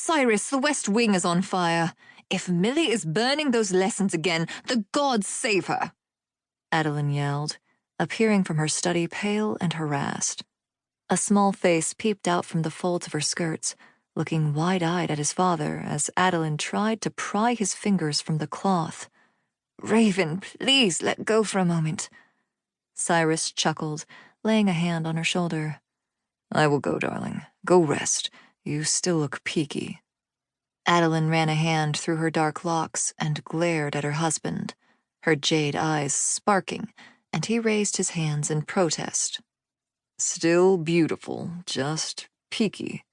Cyrus, the West Wing is on fire. If Millie is burning those lessons again, the gods save her. Adeline yelled, appearing from her study pale and harassed. A small face peeped out from the folds of her skirts, looking wide-eyed at his father as Adeline tried to pry his fingers from the cloth. Raven, please let go for a moment. Cyrus chuckled, laying a hand on her shoulder. I will go, darling. Go rest. You still look peaky. Adeline ran a hand through her dark locks and glared at her husband, her jade eyes sparking, and he raised his hands in protest. Still beautiful, just peaky.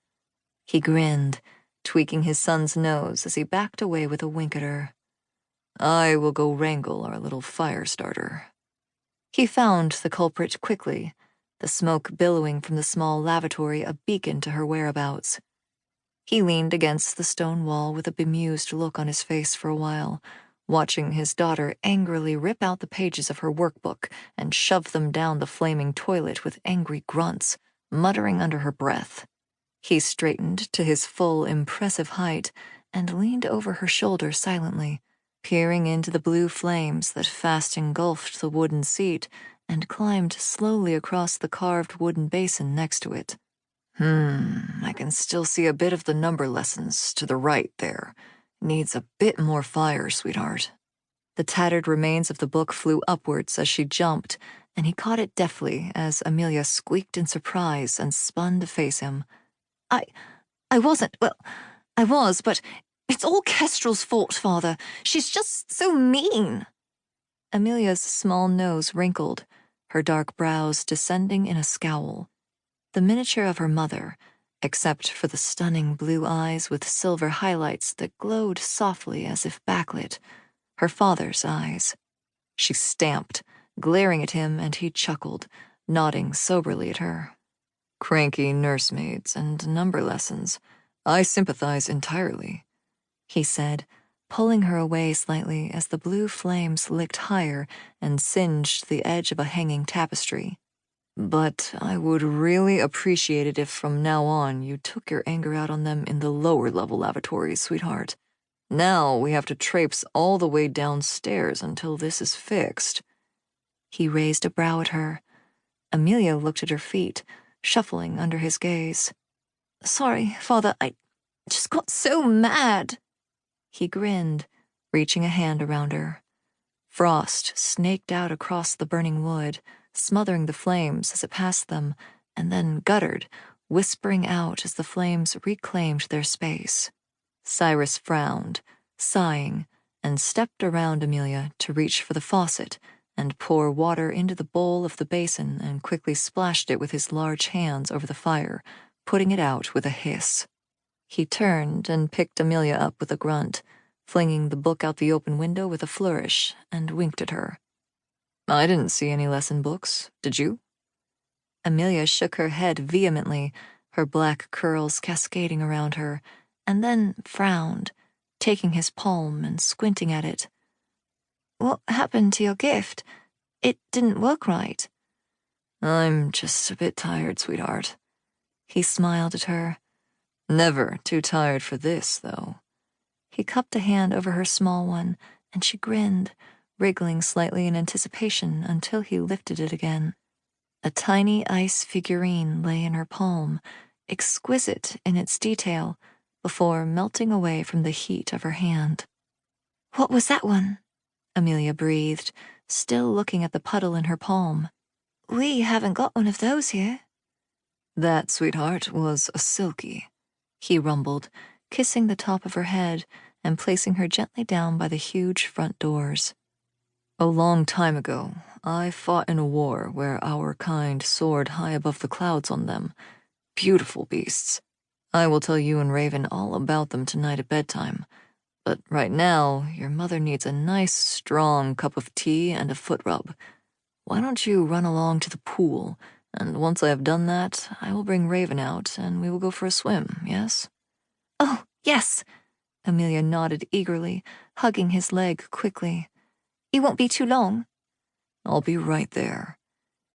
He grinned, tweaking his son's nose as he backed away with a wink at her. I will go wrangle our little fire starter. He found the culprit quickly, the smoke billowing from the small lavatory a beacon to her whereabouts. He leaned against the stone wall with a bemused look on his face for a while, watching his daughter angrily rip out the pages of her workbook and shove them down the flaming toilet with angry grunts, muttering under her breath. He straightened to his full, impressive height and leaned over her shoulder silently, peering into the blue flames that fast engulfed the wooden seat and climbed slowly across the carved wooden basin next to it. I can still see a bit of the number lessons to the right there. Needs a bit more fire, sweetheart. The tattered remains of the book flew upwards as she jumped, and he caught it deftly as Amylia squeaked in surprise and spun to face him. I wasn't. Well, I was, but it's all Kestrel's fault, Father. She's just so mean. Amelia's small nose wrinkled, her dark brows descending in a scowl. The miniature of her mother, except for the stunning blue eyes with silver highlights that glowed softly as if backlit, her father's eyes. She stamped, glaring at him, and he chuckled, nodding soberly at her. Cranky nursemaids and number lessons. I sympathize entirely, he said, pulling her away slightly as the blue flames licked higher and singed the edge of a hanging tapestry. But I would really appreciate it if from now on you took your anger out on them in the lower-level lavatories, sweetheart. Now we have to traipse all the way downstairs until this is fixed. He raised a brow at her. Amylia looked at her feet, shuffling under his gaze. Sorry, Father, I just got so mad. He grinned, reaching a hand around her. Frost snaked out across the burning wood, smothering the flames as it passed them, and then guttered, whispering out as the flames reclaimed their space. Cyrus frowned, sighing, and stepped around Amylia to reach for the faucet and pour water into the bowl of the basin and quickly splashed it with his large hands over the fire, putting it out with a hiss. He turned and picked Amylia up with a grunt, flinging the book out the open window with a flourish, and winked at her. I didn't see any lesson books, did you? Amylia shook her head vehemently, her black curls cascading around her, and then frowned, taking his palm and squinting at it. What happened to your gift? It didn't work right. I'm just a bit tired, sweetheart. He smiled at her. Never too tired for this, though. He cupped a hand over her small one, and she grinned, wriggling slightly in anticipation until he lifted it again. A tiny ice figurine lay in her palm, exquisite in its detail, before melting away from the heat of her hand. What was that one? Amylia breathed, still looking at the puddle in her palm. We haven't got one of those here. That, sweetheart, was a silky, he rumbled, kissing the top of her head and placing her gently down by the huge front doors. A long time ago, I fought in a war where our kind soared high above the clouds on them. Beautiful beasts. I will tell you and Raven all about them tonight at bedtime. But right now, your mother needs a nice, strong cup of tea and a foot rub. Why don't you run along to the pool, and once I have done that, I will bring Raven out and we will go for a swim, yes? Oh, yes, Amylia nodded eagerly, hugging his leg quickly. You won't be too long. I'll be right there.